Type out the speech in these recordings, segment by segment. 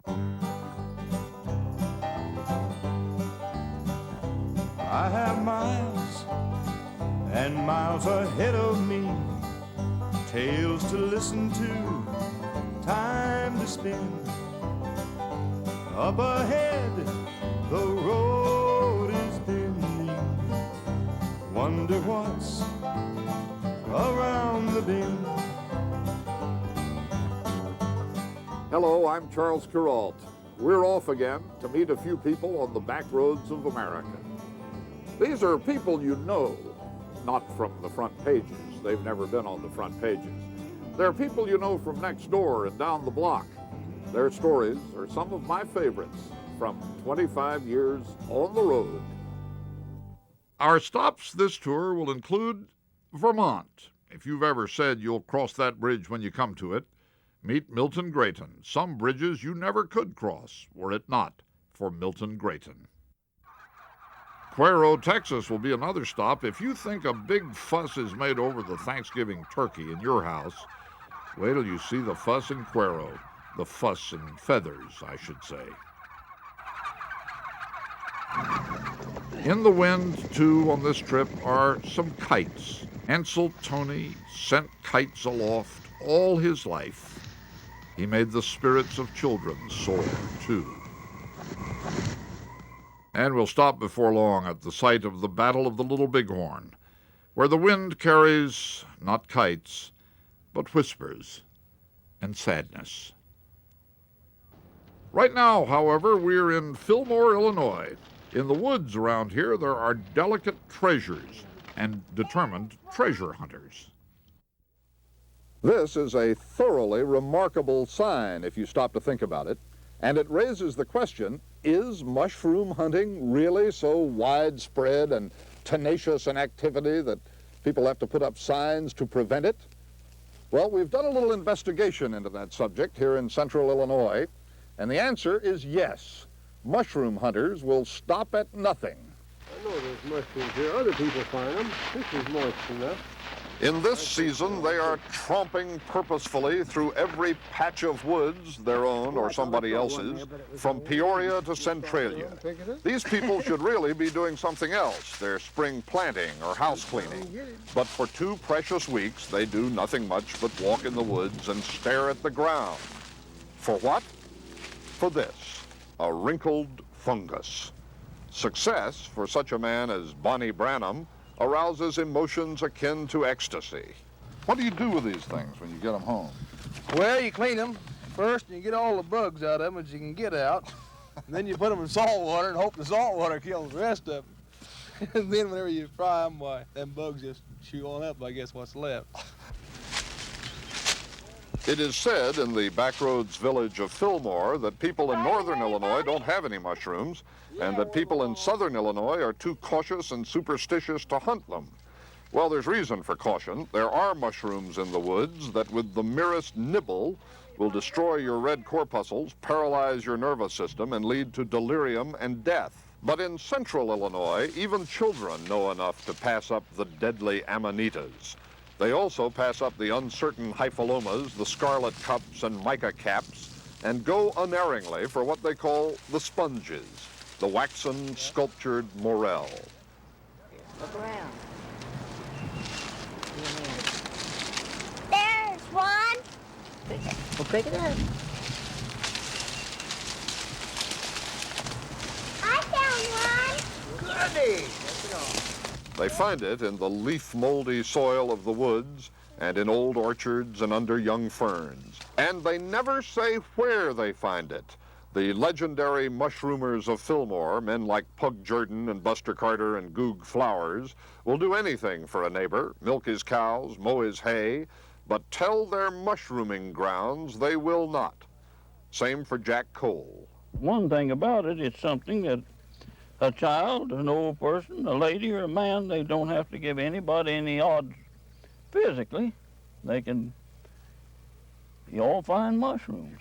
I have miles and miles ahead of me, tales to listen to, time to spend. Up ahead, the road is bending. Wonder what's around the bend. Hello, I'm Charles Kuralt. We're off again to meet a few people on the back roads of America. These are people you know, not from the front pages. They've never been on the front pages. They're people you know from next door and down the block. Their stories are some of my favorites from 25 years on the road. Our stops this tour will include Vermont. If you've ever said you'll cross that bridge when you come to it, meet Milton Grayton. Some bridges you never could cross were it not for Milton Grayton. Cuero, Texas will be another stop. If you think a big fuss is made over the Thanksgiving turkey in your house, wait till you see the fuss in Cuero. The fuss and feathers, I should say. In the wind, too, on this trip are some kites. Ansel Toney sent kites aloft all his life. He made the spirits of children soar, too. And we'll stop before long at the site of the Battle of the Little Bighorn, where the wind carries not kites, but whispers and sadness. Right now, however, we're in Fillmore, Illinois. In the woods around here, there are delicate treasures and determined treasure hunters. This is a thoroughly remarkable sign, if you stop to think about it, and it raises the question, is mushroom hunting really so widespread and tenacious an activity that people have to put up signs to prevent it? Well, we've done a little investigation into that subject here in central Illinois, and the answer is yes. Mushroom hunters will stop at nothing. I know there's mushrooms here. Other people find them. This is moist enough. In this season, they are tromping purposefully through every patch of woods, their own or somebody else's, from Peoria to Centralia. These people should really be doing something else. They're spring planting or house cleaning. But for 2 precious weeks, they do nothing much but walk in the woods and stare at the ground. For what? For this, a wrinkled fungus. Success for such a man as Bonnie Branham arouses emotions akin to ecstasy. What do you do with these things when you get them home? Well, you clean them first and you get all the bugs out of them as you can get out. And then you put them in salt water and hope the salt water kills the rest of them. And then whenever you fry them, why, them bugs just chew on up, I guess, what's left. It is said in the backroads village of Fillmore that people in northern Illinois don't have any mushrooms, and that people in southern Illinois are too cautious and superstitious to hunt them. Well, there's reason for caution. There are mushrooms in the woods that with the merest nibble will destroy your red corpuscles, paralyze your nervous system, and lead to delirium and death. But in central Illinois, even children know enough to pass up the deadly amanitas. They also pass up the uncertain hyphalomas, the scarlet cups and mica caps, and go unerringly for what they call the sponges, the waxen, sculptured morel. Look around. There's one. Well, pick it up. I found one. Goody. They find it in the leaf-moldy soil of the woods and in old orchards and under young ferns. And they never say where they find it. The legendary mushroomers of Fillmore, men like Pug Jordan and Buster Carter and Goog Flowers, will do anything for a neighbor, milk his cows, mow his hay, but tell their mushrooming grounds they will not. Same for Jack Cole. One thing about it, it's something that a child, an old person, a lady or a man, they don't have to give anybody any odds physically. They can, you all find mushrooms.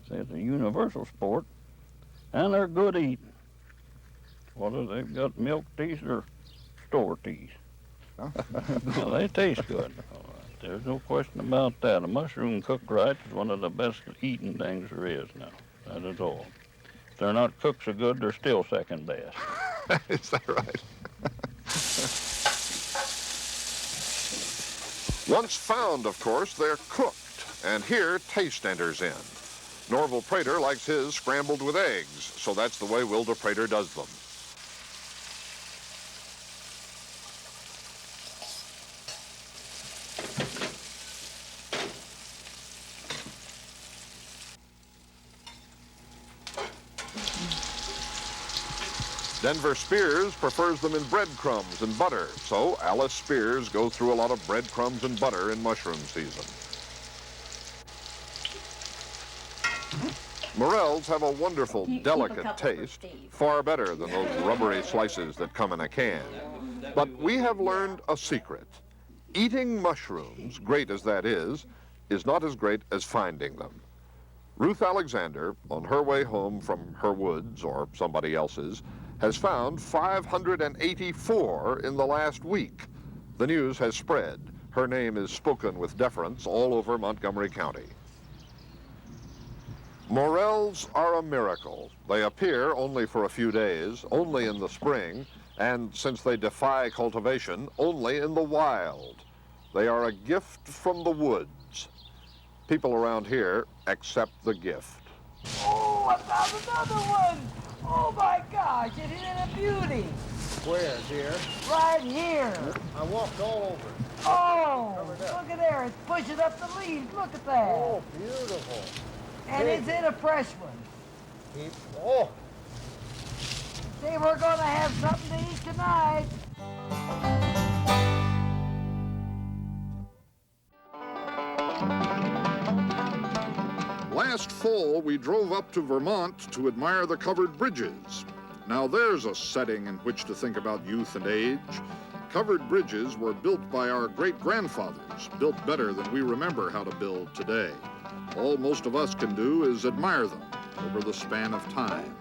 It's a universal sport, and they're good eating. Whether they've got milk teeth or store teeth. Well, they taste good. There's no question about that. A mushroom cooked right is one of the best eating things there is now. That is all. If they're not cooked so good, they're still second best. Is that right? Once found, of course, they're cooked, and here taste enters in. Norval Prater likes his scrambled with eggs, so that's the way Wilda Prater does them. Denver Spears prefers them in breadcrumbs and butter, so Alice Spears goes through a lot of breadcrumbs and butter in mushroom season. Morels have a wonderful, delicate taste, far better than those rubbery slices that come in a can. But we have learned a secret. Eating mushrooms, great as that is not as great as finding them. Ruth Alexander, on her way home from her woods or somebody else's, has found 584 in the last week. The news has spread. Her name is spoken with deference all over Montgomery County. Morels are a miracle. They appear only for a few days, only in the spring, and since they defy cultivation, only in the wild. They are a gift from the woods. People around here accept the gift. Oh, I found another one! Oh my gosh, isn't it a beauty? Where, dear? Right here. I walked all over. Oh, look at there, it's pushing up the leaves. Look at that. Oh, beautiful. And is it a fresh one? Oh, See, we're gonna have something to eat tonight. Last fall, we drove up to Vermont to admire the covered bridges. Now there's a setting in which to think about youth and age. Covered bridges were built by our great-grandfathers, built better than we remember how to build today. All most of us can do is admire them over the span of time.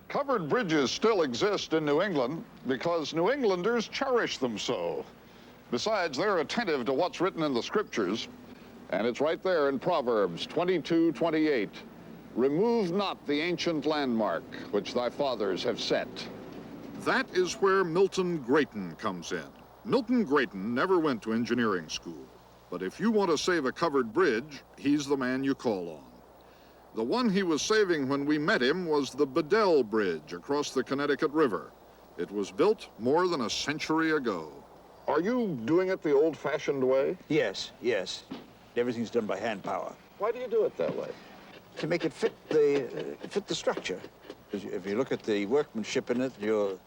Covered bridges still exist in New England because New Englanders cherish them so. Besides, they're attentive to what's written in the scriptures. And it's right there in Proverbs 22:28. Remove not the ancient landmark which thy fathers have set. That is where Milton Grayton comes in. Milton Grayton never went to engineering school. But if you want to save a covered bridge, he's the man you call on. The one he was saving when we met him was the Bedell Bridge across the Connecticut River. It was built more than a century ago. Are you doing it the old-fashioned way? Yes, yes. Everything's done by hand power. Why do you do it that way? To make it fit the structure. If you look at the workmanship in it, you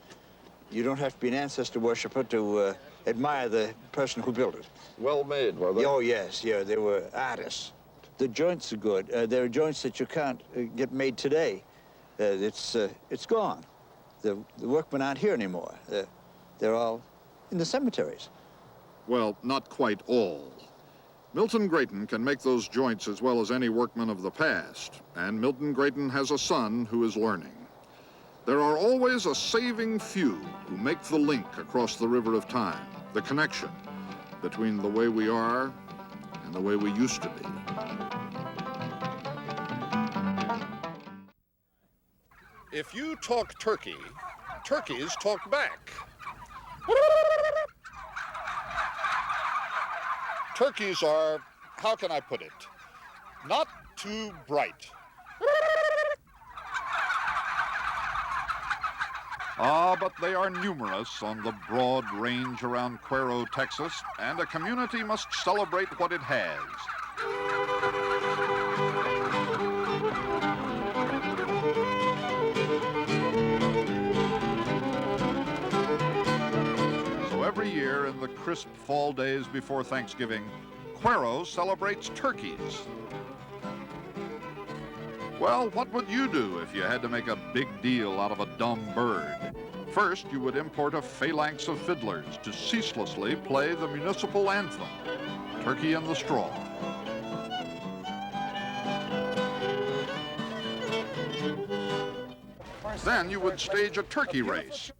don't have to be an ancestor worshiper to admire the person who built it. Well made, were they? Oh, yes, yeah, they were artists. The joints are good. There are joints that you can't get made today. It's gone. The workmen aren't here anymore. They're all in the cemeteries. Well, not quite all. Milton Grayton can make those joints as well as any workman of the past, and Milton Grayton has a son who is learning. There are always a saving few who make the link across the river of time, the connection between the way we are and the way we used to be. If you talk turkey, turkeys talk back. Turkeys are, how can I put it, not too bright. But they are numerous on the broad range around Cuero, Texas, and a community must celebrate what it has. So every year in the crisp fall days before Thanksgiving, Cuero celebrates turkeys. Well, what would you do if you had to make a big deal out of a dumb bird? First, you would import a phalanx of fiddlers to ceaselessly play the municipal anthem, Turkey in the Straw. Then you would stage a turkey race.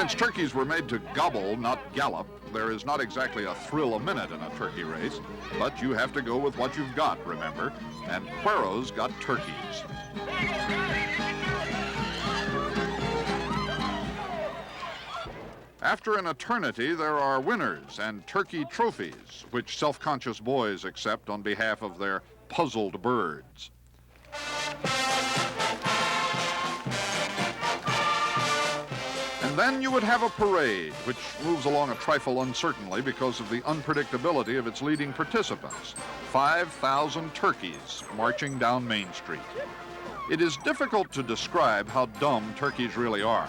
Since turkeys were made to gobble, not gallop, there is not exactly a thrill a minute in a turkey race, but you have to go with what you've got, remember, and Cuero's got turkeys. After an eternity, there are winners and turkey trophies, which self-conscious boys accept on behalf of their puzzled birds. And then you would have a parade, which moves along a trifle uncertainly because of the unpredictability of its leading participants. 5,000 turkeys marching down Main Street. It is difficult to describe how dumb turkeys really are.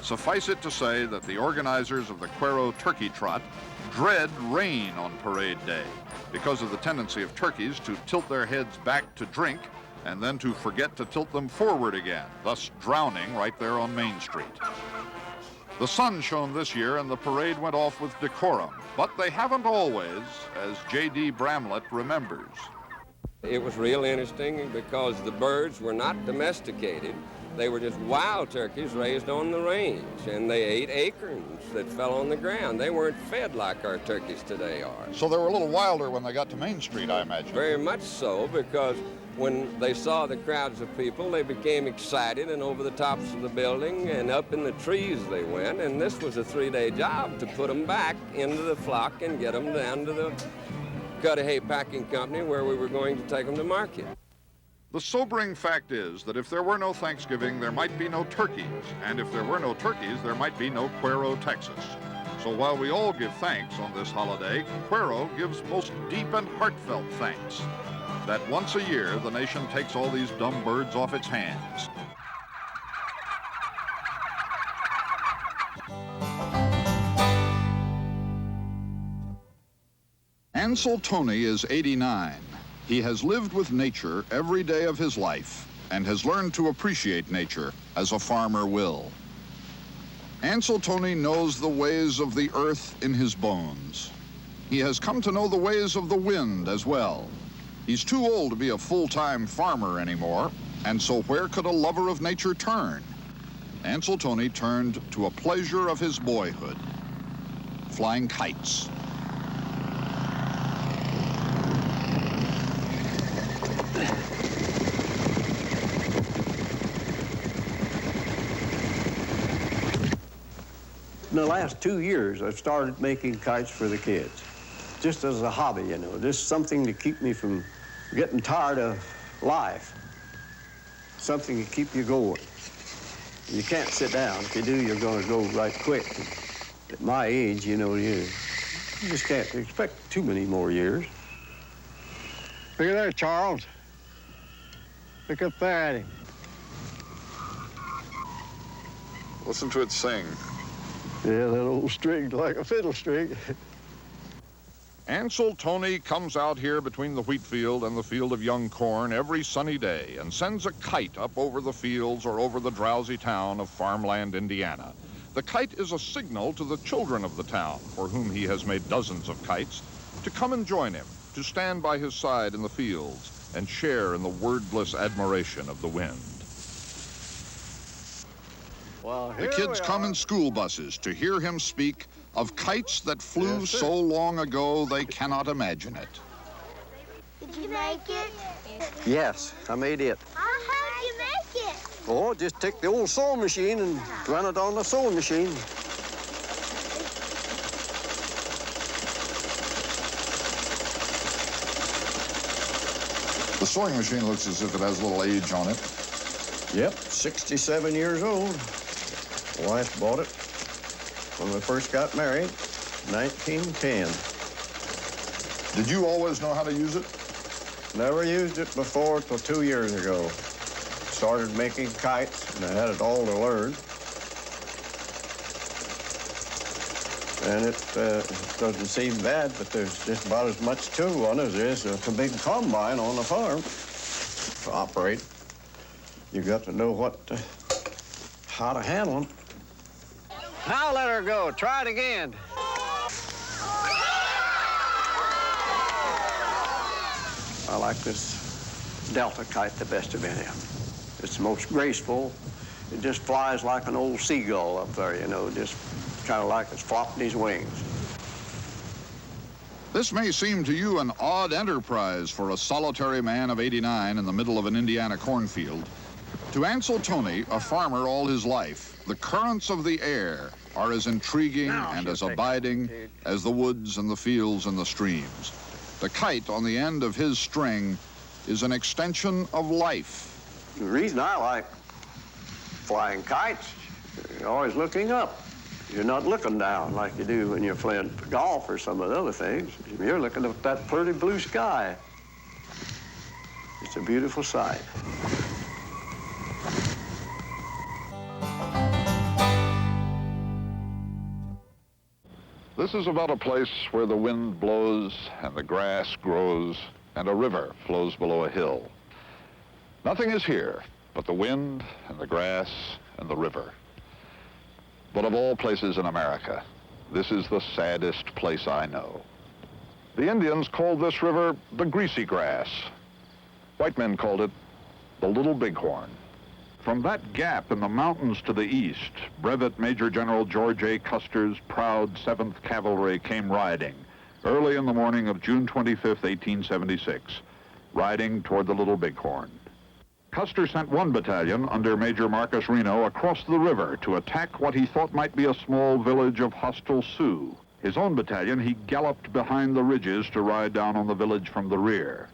Suffice it to say that the organizers of the Cuero Turkey Trot dread rain on parade day because of the tendency of turkeys to tilt their heads back to drink and then to forget to tilt them forward again, thus drowning right there on Main Street. The sun shone this year and the parade went off with decorum, but they haven't always, as J.D. Bramlett remembers. It was real interesting because the birds were not domesticated. They were just wild turkeys raised on the range, and they ate acorns that fell on the ground. They weren't fed like our turkeys today are. So they were a little wilder when they got to Main Street, I imagine. Very much so, because when they saw the crowds of people, they became excited, and over the tops of the building and up in the trees they went, and this was a 3-day job to put them back into the flock and get them down to the Cudahy Packing Company where we were going to take them to market. The sobering fact is that if there were no Thanksgiving, there might be no turkeys. And if there were no turkeys, there might be no Cuero, Texas. So while we all give thanks on this holiday, Cuero gives most deep and heartfelt thanks that once a year the nation takes all these dumb birds off its hands. Ansel Toney is 89. He has lived with nature every day of his life and has learned to appreciate nature as a farmer will. Ansel Toney knows the ways of the earth in his bones. He has come to know the ways of the wind as well. He's too old to be a full-time farmer anymore, and so where could a lover of nature turn? Ansel Toney turned to a pleasure of his boyhood, flying kites. In the last 2 years, I've started making kites for the kids, just as a hobby, you know, just something to keep me from getting tired of life, something to keep you going. You can't sit down. If you do, you're going to go right quick. At my age, you know, you just can't expect too many more years. Look at that, Charles. Look up there at him. Listen to it sing. Yeah, that old string's like a fiddle string. Ansel Toney comes out here between the wheat field and the field of young corn every sunny day and sends a kite up over the fields or over the drowsy town of Farmland, Indiana. The kite is a signal to the children of the town, for whom he has made dozens of kites, to come and join him, to stand by his side in the fields and share in the wordless admiration of the wind. Well, The kids come in school buses to hear him speak of kites that flew so long ago they cannot imagine it. Did you make it? Yes, I made it. How'd you make it? Oh, just take the old sewing machine and run it on the sewing machine. The sewing machine looks as if it has a little age on it. Yep, 67 years old. Wife bought it when we first got married, 1910. Did you always know how to use it? Never used it before till 2 years ago. Started making kites, and I had it all to learn. And it doesn't seem bad, but there's just about as much tool on it as there is a big combine on the farm. To operate, you got to know how to handle them. Now let her go. Try it again. I like this Delta kite the best of any of them. It's the most graceful. It just flies like an old seagull up there, you know, just kind of like it's flopping his wings. This may seem to you an odd enterprise for a solitary man of 89 in the middle of an Indiana cornfield. To Ansel Toney, a farmer all his life, the currents of the air are as intriguing and as abiding as the woods and the fields and the streams. The kite on the end of his string is an extension of life. The reason I like flying kites, you're always looking up. You're not looking down like you do when you're playing golf or some of the other things. You're looking at that pretty blue sky. It's a beautiful sight. This is about a place where the wind blows and the grass grows and a river flows below a hill. Nothing is here but the wind and the grass and the river. But of all places in America, this is the saddest place I know. The Indians called this river the Greasy Grass. White men called it the Little Bighorn. From that gap in the mountains to the east, Brevet Major General George A. Custer's proud 7th Cavalry came riding early in the morning of June 25th, 1876, riding toward the Little Bighorn. Custer sent one battalion under Major Marcus Reno across the river to attack what he thought might be a small village of hostile Sioux. His own battalion he galloped behind the ridges to ride down on the village from the rear.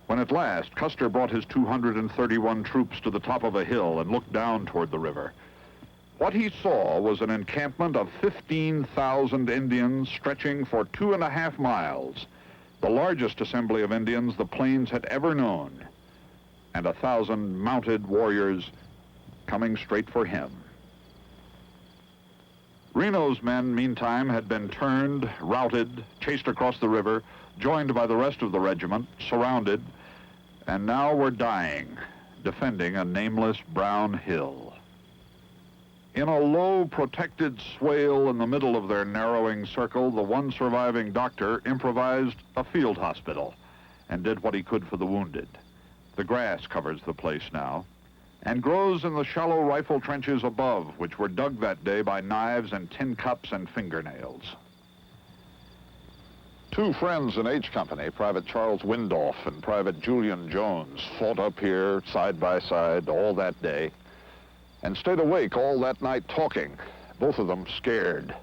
When at last Custer brought his 231 troops to the top of a hill and looked down toward the river, what he saw was an encampment of 15,000 Indians stretching for 2.5 miles, the largest assembly of Indians the plains had ever known, and 1,000 mounted warriors coming straight for him. Reno's men, meantime, had been turned, routed, chased across the river, joined by the rest of the regiment, surrounded, and now were dying, defending a nameless brown hill. In a low, protected swale in the middle of their narrowing circle, the one surviving doctor improvised a field hospital and did what he could for the wounded. The grass covers the place now and grows in the shallow rifle trenches above, which were dug that day by knives and tin cups and fingernails. Two friends in H Company, Private Charles Windolf and Private Julian Jones, fought up here side by side all that day and stayed awake all that night talking, both of them scared.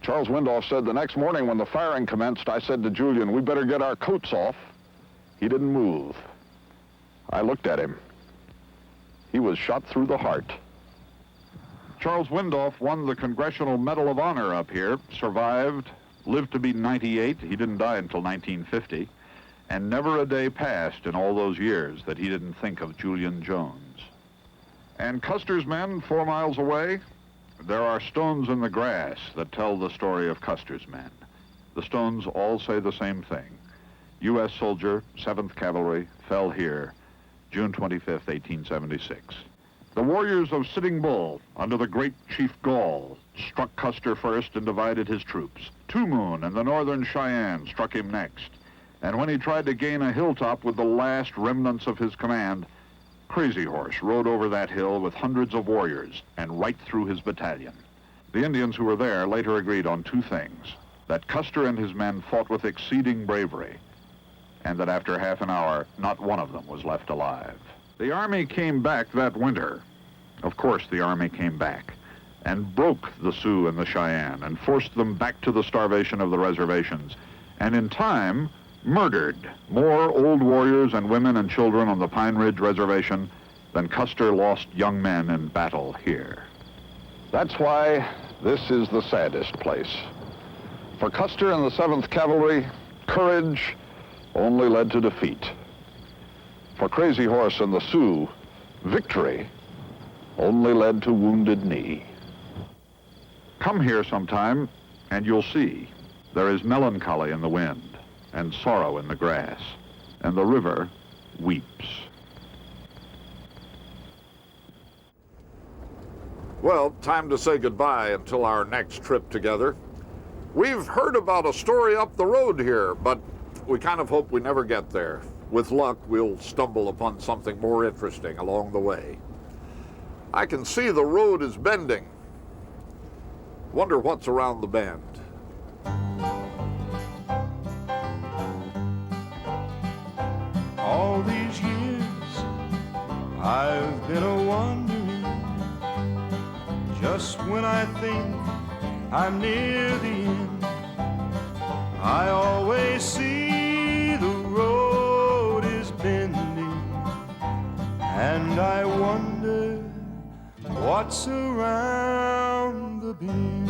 Charles Windolf said, "The next morning when the firing commenced, I said to Julian, we better get our coats off." He didn't move. I looked at him. He was shot through the heart. Charles Windolf won the Congressional Medal of Honor up here, survived, lived to be 98. He didn't die until 1950. And never a day passed in all those years that he didn't think of Julian Jones. And Custer's men, 4 miles away, there are stones in the grass that tell the story of Custer's men. The stones all say the same thing. U.S. soldier, 7th Cavalry, fell here, June 25th, 1876. The warriors of Sitting Bull, under the great Chief Gall, struck Custer first and divided his troops. Two Moon and the Northern Cheyenne struck him next. And when he tried to gain a hilltop with the last remnants of his command, Crazy Horse rode over that hill with hundreds of warriors and right through his battalion. The Indians who were there later agreed on two things: that Custer and his men fought with exceeding bravery, and that after half an hour, not one of them was left alive. The Army came back that winter. Of course, the Army came back and broke the Sioux and the Cheyenne and forced them back to the starvation of the reservations, and in time murdered more old warriors and women and children on the Pine Ridge Reservation than Custer lost young men in battle here. That's why this is the saddest place. For Custer and the 7th Cavalry, courage only led to defeat. For Crazy Horse and the Sioux, victory only led to Wounded Knee. Come here sometime and you'll see there is melancholy in the wind and sorrow in the grass, and the river weeps. Well, time to say goodbye until our next trip together. We've heard about a story up the road here, but we kind of hope we never get there. With luck, we'll stumble upon something more interesting along the way. I can see the road is bending. Wonder what's around the bend. All these years I've been a-wondering, just when I think I'm near the end, I always see the road is bending, and I wonder what's around the bend.